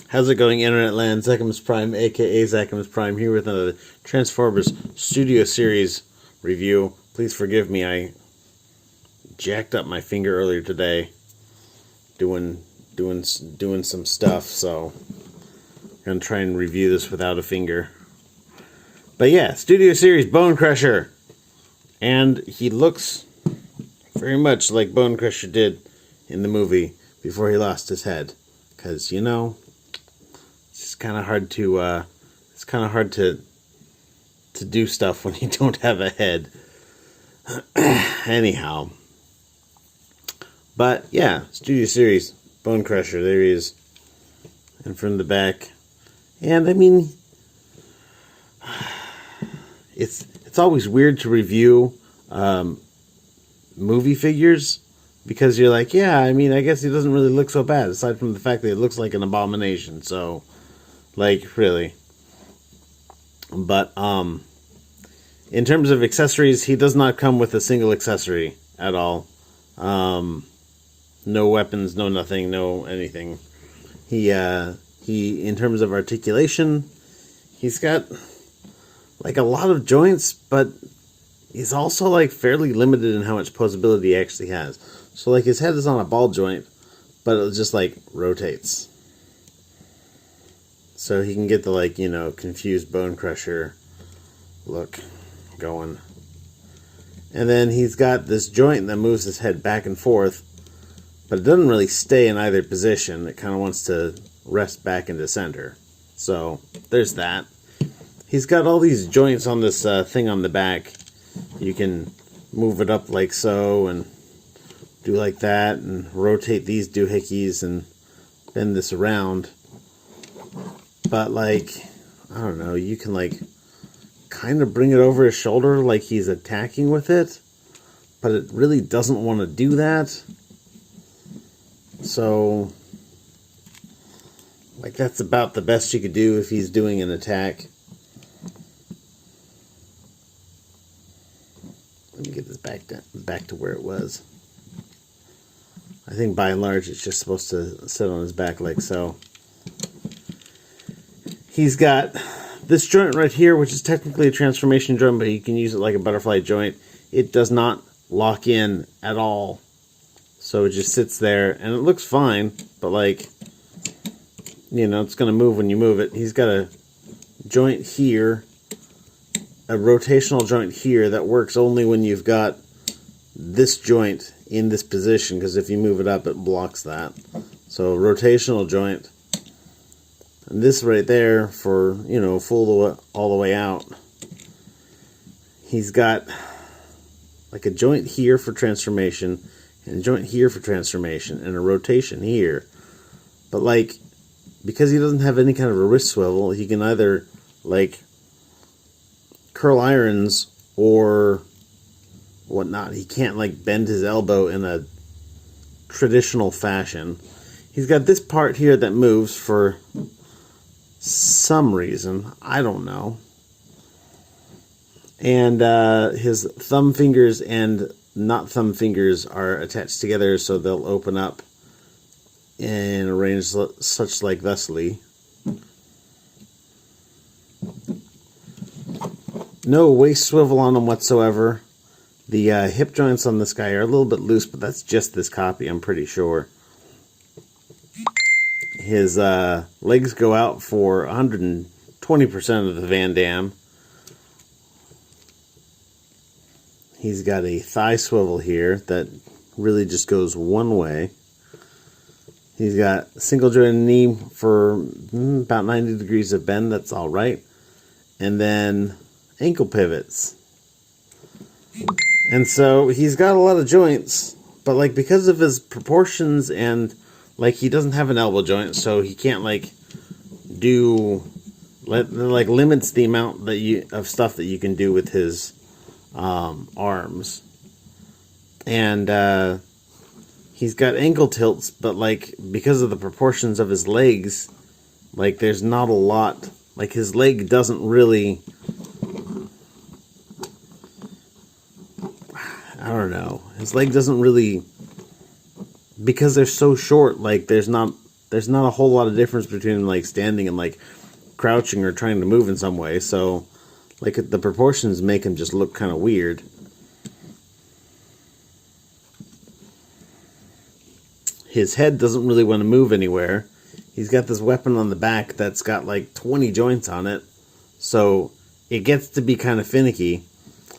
How's it going, Internet Land? Zacchamus Prime, aka Zacchamus Prime, here with another Transformers Studio Series review. Please forgive me, I jacked up my finger earlier today doing some stuff, so I'm gonna try and review this without a finger. But yeah, Studio Series Bonecrusher, and he looks very much like Bonecrusher did in the movie before he lost his head, because you know. It's kind of hard to do stuff when you don't have a head. Anyhow, but yeah, Studio Series Bonecrusher. There he is, and from the back, and I mean, it's always weird to review movie figures because you're like, yeah, I mean, I guess he doesn't really look so bad aside from the fact that it looks like an abomination. So. Like, really. But, in terms of accessories, he does not come with a single accessory at all. No weapons, no nothing, no anything. He, in terms of articulation, he's got, like, a lot of joints, but he's also, like, fairly limited in how much posability he actually has. So, like, his head is on a ball joint, but it just, like, rotates. So he can get the, like, you know, confused Bonecrusher look going. And then he's got this joint that moves his head back and forth, but it doesn't really stay in either position. It kind of wants to rest back into center. So there's that. He's got all these joints on this thing on the back. You can move it up like so and do like that and rotate these doohickeys and bend this around. But, like, I don't know, you can, like, kind of bring it over his shoulder like he's attacking with it. But it really doesn't want to do that. So, like, that's about the best you could do if he's doing an attack. Let me get this back to where it was. I think, by and large, it's just supposed to sit on his back like so. He's got this joint right here, which is technically a transformation joint, but you can use it like a butterfly joint. It does not lock in at all. So it just sits there, and it looks fine, but like, you know, it's going to move when you move it. He's got a joint here, a rotational joint here that works only when you've got this joint in this position, because if you move it up, it blocks that. So rotational joint. And this right there for, you know, all the way out. He's got like a joint here for transformation, and a joint here for transformation, and a rotation here. But like, because he doesn't have any kind of a wrist swivel, he can either like curl irons or whatnot. He can't like bend his elbow in a traditional fashion. He's got this part here that moves for some reason, I don't know. And his thumb fingers and not thumb fingers are attached together, so they'll open up and arrange such like thusly. No waist swivel on them whatsoever. The hip joints on this guy are a little bit loose, but that's just this copy, I'm pretty sure. His legs go out for 120% of the Van Damme. He's got a thigh swivel here that really just goes one way. He's got a single jointed knee for about 90 degrees of bend. That's all right. And then ankle pivots. And so he's got a lot of joints, but like because of his proportions and like he doesn't have an elbow joint, so he can't like limits the amount of stuff that you can do with his arms. And he's got ankle tilts, but like because of the proportions of his legs, like there's not a lot. Like his leg doesn't really, I don't know. His leg doesn't really, because they're so short, like there's not there's not a whole lot of difference between like standing and like crouching or trying to move in some way. So like the proportions make him just look kind of weird. His head doesn't really want to move anywhere. He's got this weapon on the back that's got like 20 joints on it. So it gets to be kind of finicky.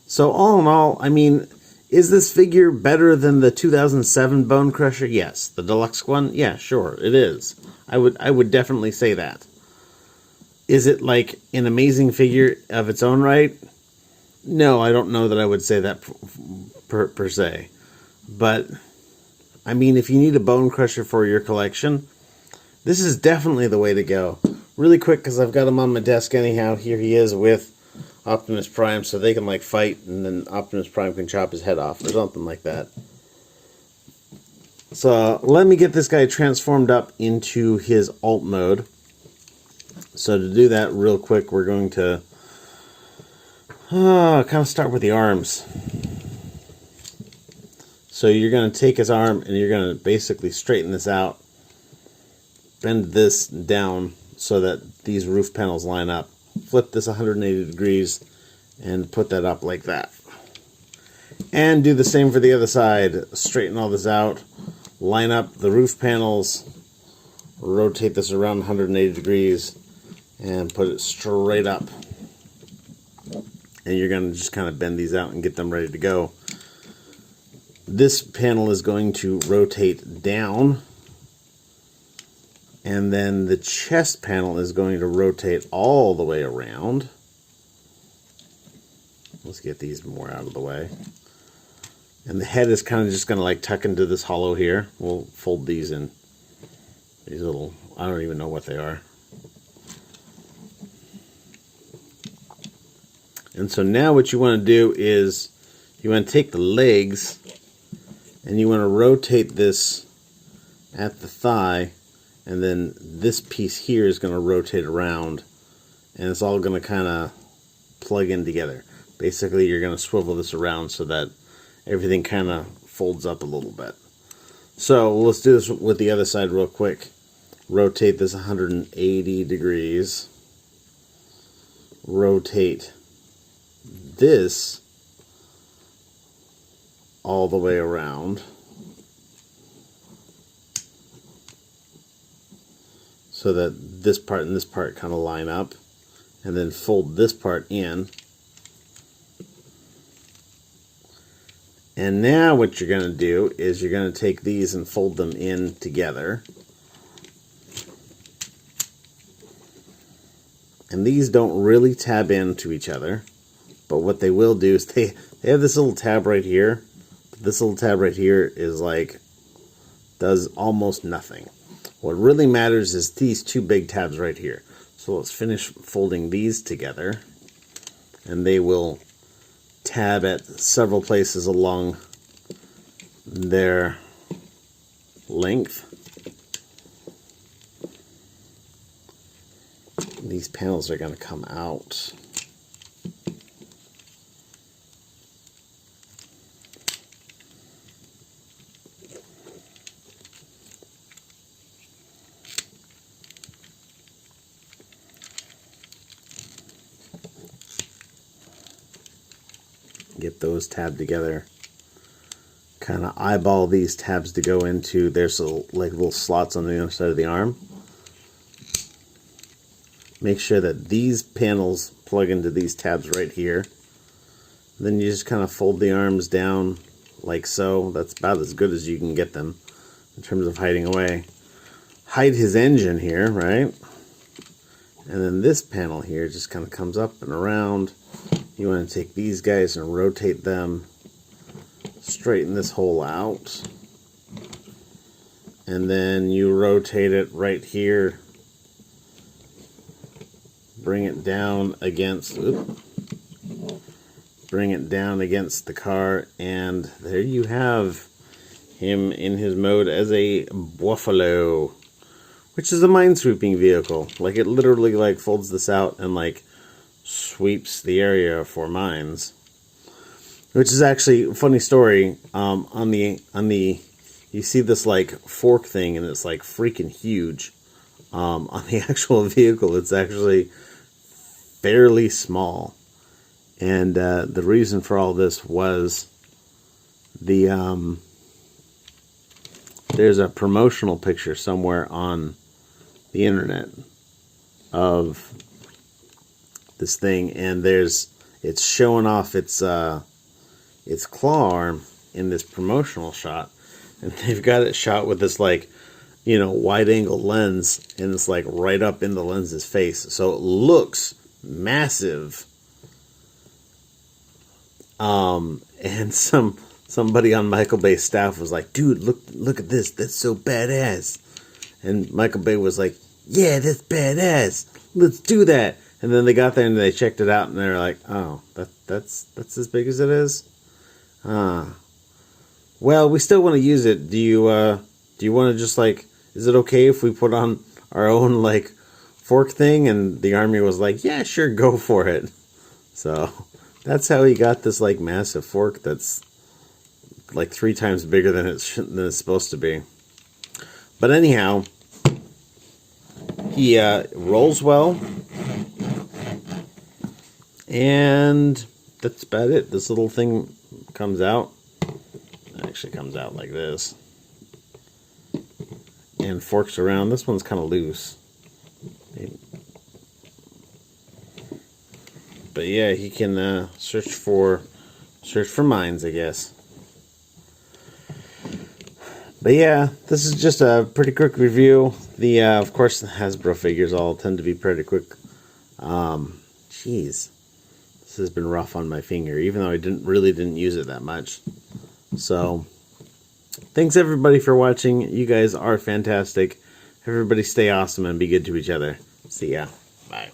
So all in all, I mean, is this figure better than the 2007 Bonecrusher? Yes. The deluxe one? Yeah, sure, it is. I would definitely say that. Is it like an amazing figure of its own right? No, I don't know that I would say that per se. But I mean, if you need a Bonecrusher for your collection, this is definitely the way to go. Really quick, because I've got him on my desk anyhow. Here he is with Optimus Prime, so they can like fight, and then Optimus Prime can chop his head off or something like that. So let me get this guy transformed up into his alt mode. So to do that real quick, we're going to kind of start with the arms. So you're going to take his arm and you're going to basically straighten this out, bend this down so that these roof panels line up. Flip this 180 degrees and put that up like that. And do the same for the other side. Straighten all this out, line up the roof panels, rotate this around 180 degrees, and put it straight up. And you're going to just kind of bend these out and get them ready to go. This panel is going to rotate down, and then the chest panel is going to rotate all the way around. Let's get these more out of the way. And the head is kind of just going to like tuck into this hollow here. We'll fold these in. These little, I don't even know what they are. And so now what you want to do is you want to take the legs and you want to rotate this at the thigh, and then this piece here is going to rotate around, and it's all going to kind of plug in together. Basically, you're going to swivel this around so that everything kind of folds up a little bit. So let's do this with the other side real quick. Rotate this 180 degrees. Rotate this all the way around so that this part and this part kind of line up, and then fold this part in. And now what you're going to do is you're going to take these and fold them in together. And these don't really tab into each other, but what they will do is they have this little tab right here. This little tab right here is like, does almost nothing. What really matters is these two big tabs right here. So let's finish folding these together, and they will tab at several places along their length. These panels are going to come out. Get those tabbed together. Kind of eyeball these tabs to go into. There's like little slots on the other side of the arm. Make sure that these panels plug into these tabs right here. Then you just kind of fold the arms down like so. That's about as good as you can get them in terms of hiding away. Hide his engine here, right? And then this panel here just kind of comes up and around. You want to take these guys and rotate them. Straighten this hole out. And then you rotate it right here. Bring it down against, bring it down against the car, and there you have him in his mode as a buffalo, which is a minesweeping vehicle. Like, it literally like folds this out and like sweeps the area for mines, which is actually a funny story. On the you see this like fork thing, and it's like freaking huge. On the actual vehicle, it's actually fairly small. And the reason for all this was the there's a promotional picture somewhere on the internet of this thing, and it's showing off its claw arm in this promotional shot, and they've got it shot with this like, you know, wide angle lens, and it's like right up in the lens's face, so it looks massive. And somebody on Michael Bay's staff was like, dude, look at this, that's so badass. And Michael Bay was like, yeah, that's badass, let's do that. And then they got there and they checked it out, and they were like, oh, that's as big as it is? Well, we still want to use it. Do you want to just like, is it okay if we put on our own like fork thing? And the Army was like, yeah, sure, go for it. So that's how he got this like massive fork that's like 3 times bigger than it's supposed to be. But anyhow, he rolls well, and that's about it. This little thing comes out. It actually comes out like this, and forks around. This one's kind of loose. But yeah, he can search for mines, I guess. But yeah, this is just a pretty quick review. The of course, the Hasbro figures all tend to be pretty quick. Jeez, this has been rough on my finger, even though I didn't use it that much. So, thanks everybody for watching. You guys are fantastic. Everybody stay awesome and be good to each other. See ya. Bye.